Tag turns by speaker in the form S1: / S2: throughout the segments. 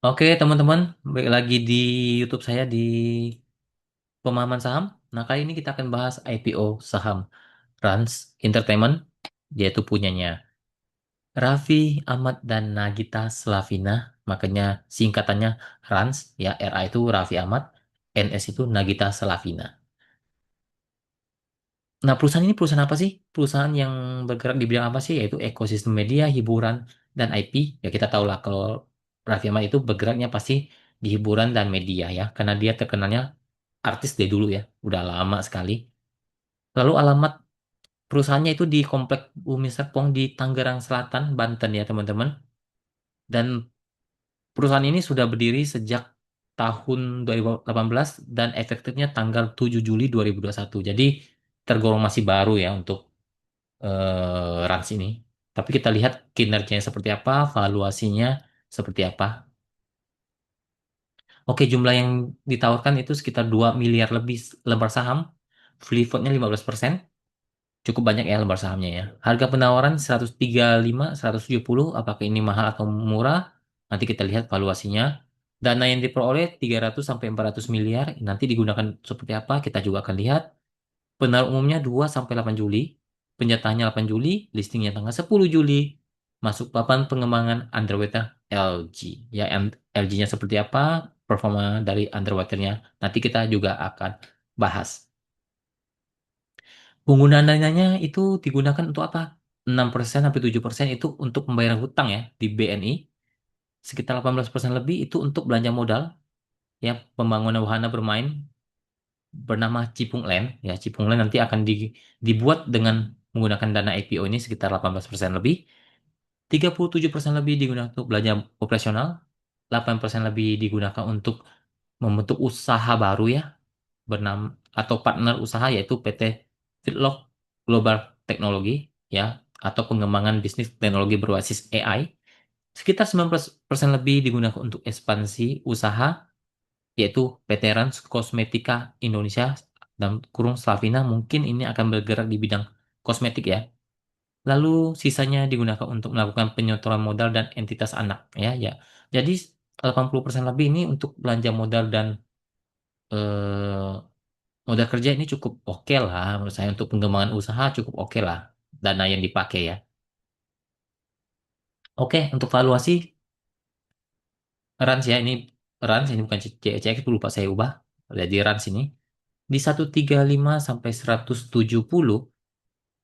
S1: Oke, teman-teman, balik lagi di YouTube saya di pemahaman saham. Nah, kali ini kita akan bahas IPO saham Rans Entertainment, yaitu punyanya Raffi Ahmad dan Nagita Slavina. Makanya singkatannya Rans, ya RA itu Raffi Ahmad, NS itu Nagita Slavina. Nah, perusahaan ini perusahaan apa sih? Perusahaan yang bergerak di bidang apa sih? Yaitu ekosistem media, hiburan, dan IP. Ya, kita tahu lah kalau Raffi Ahmad itu bergeraknya pasti di hiburan dan media ya. Karena dia terkenalnya artis dari dulu ya. Udah lama sekali. Lalu alamat perusahaannya itu di Komplek Bumi Serpong di Tangerang Selatan, Banten ya teman-teman. Dan perusahaan ini sudah berdiri sejak tahun 2018 dan efektifnya tanggal 7 Juli 2021. Jadi tergolong masih baru ya untuk Rans ini. Tapi kita lihat kinerjanya seperti apa, valuasinya seperti apa. Oke, jumlah yang ditawarkan itu sekitar 2 miliar lebih lembar saham. Free floatnya 15%. Cukup banyak ya lembar sahamnya ya. Harga penawaran 135, 170, apakah ini mahal atau murah? Nanti kita lihat valuasinya. Dana yang diperoleh 300 sampai 400 miliar. Nanti digunakan seperti apa? Kita juga akan lihat. Penaruh umumnya 2 sampai 8 Juli. Penjatahannya 8 Juli, listingnya tanggal 10 Juli. Masuk papan pengembangan underwater LG. Ya, LG-nya seperti apa? Performa dari underwaternya. Nanti kita juga akan bahas. Penggunaan dananya itu digunakan untuk apa? 6% sampai 7% itu untuk pembayaran hutang ya di BNI. Sekitar 18% lebih itu untuk belanja modal ya, pembangunan wahana bermain bernama Cipung Land. Ya, Cipung Land nanti akan dibuat dengan menggunakan dana IPO ini sekitar 18% lebih. 37% lebih digunakan untuk belanja operasional. 8% lebih digunakan untuk membentuk usaha baru ya, bernama atau partner usaha yaitu PT Fitlock Global Technology ya, atau pengembangan bisnis teknologi berbasis AI. Sekitar 19% lebih digunakan untuk ekspansi usaha yaitu PT Rans Kosmetika Indonesia dan kurung Slavina, mungkin ini akan bergerak di bidang kosmetik ya. Lalu sisanya digunakan untuk melakukan penyetoran modal dan entitas anak ya ya. Jadi 80% lebih ini untuk belanja modal dan modal kerja ini cukup oke lah menurut saya, untuk pengembangan usaha cukup oke lah dana yang dipakai ya. Oke, untuk valuasi Rans ya, ini Rans ini bukan CECX, lupa saya ubah. Jadi Rans ini di 135 sampai 170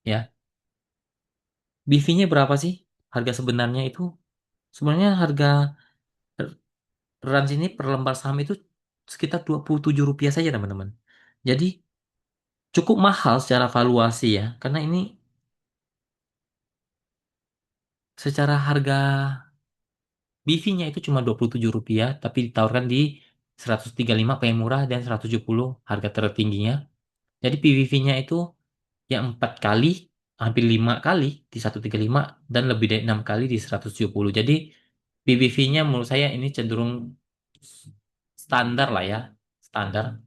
S1: ya. BV-nya berapa sih? Harga sebenarnya itu sebenarnya harga Rans ini per lembar saham itu sekitar Rp27 saja teman-teman. Jadi cukup mahal secara valuasi ya, karena ini secara harga BV-nya itu cuma Rp27, tapi ditawarkan di 135 paling murah dan 170 harga tertingginya. Jadi PVV-nya itu yang 4 kali, hampir 5 kali di 135 dan lebih dari 6 kali di 170. Jadi PVV-nya menurut saya ini cenderung standar lah ya, standar,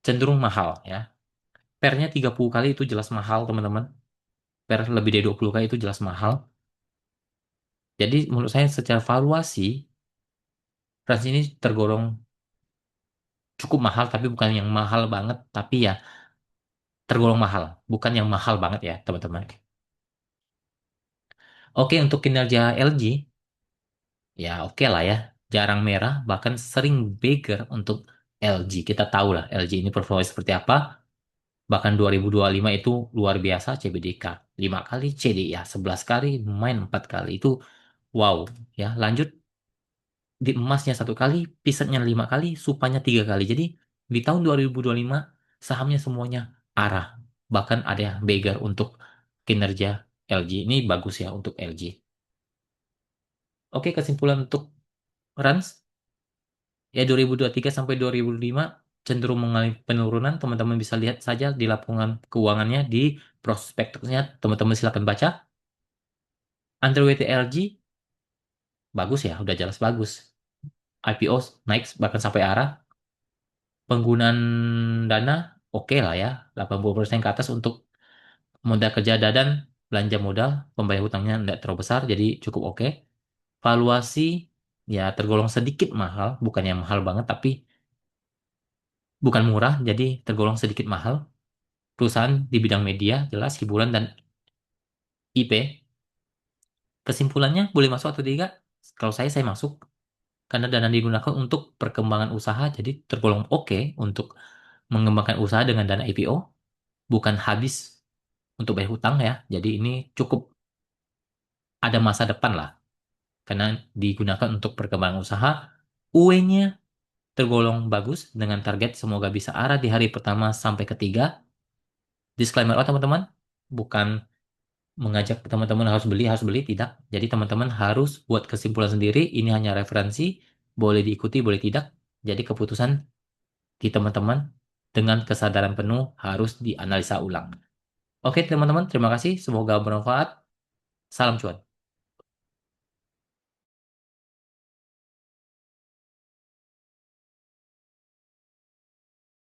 S1: cenderung mahal ya. Per-nya 30 kali itu jelas mahal teman-teman. Per lebih dari 20 kali itu jelas mahal. Jadi menurut saya secara valuasi, Rans ini tergolong cukup mahal, tapi bukan yang mahal banget, tapi ya tergolong mahal, bukan yang mahal banget ya teman-teman. Oke, untuk kinerja LG ya oke lah ya, jarang merah bahkan sering beggar untuk LG. Kita tahu lah LG ini performa seperti apa. Bahkan 2025 itu luar biasa CBDK 5 kali, CDI 11 kali, main 4 kali itu wow ya. Lanjut di emasnya 1 kali, pisatnya 5 kali, supanya 3 kali. Jadi di tahun 2025 sahamnya semuanya arah. Bahkan ada yang beggar untuk kinerja LG. Ini bagus ya untuk LG. Oke, kesimpulan untuk Rans ya 2023 sampai 2025 cenderung mengalami penurunan. Teman-teman bisa lihat saja di laporan keuangannya, di prospektusnya. Teman-teman silakan baca. Underweight LG bagus ya, udah jelas bagus. IPO naik bahkan sampai arah. Penggunaan dana oke lah ya, 80% ke atas untuk modal kerja dan belanja modal, pembayar hutangnya tidak terlalu besar, jadi cukup oke. Valuasi ya tergolong sedikit mahal, bukannya mahal banget, tapi bukan murah, jadi tergolong sedikit mahal. Perusahaan di bidang media, jelas hiburan dan IP. Kesimpulannya boleh masuk atau tidak? Kalau saya masuk karena dana digunakan untuk perkembangan usaha, jadi tergolong oke untuk mengembangkan usaha dengan dana IPO, bukan habis untuk bayar hutang ya. Jadi ini cukup ada masa depan lah, karena digunakan untuk perkembangan usaha. UE-nya tergolong bagus dengan target semoga bisa arah di hari pertama sampai ketiga. Disclaimer teman-teman, bukan mengajak teman-teman harus beli, tidak. Jadi teman-teman harus buat kesimpulan sendiri, ini hanya referensi, boleh diikuti, boleh tidak. Jadi keputusan di teman-teman dengan kesadaran penuh harus dianalisa ulang. Oke teman-teman, terima kasih. Semoga bermanfaat. Salam cuan.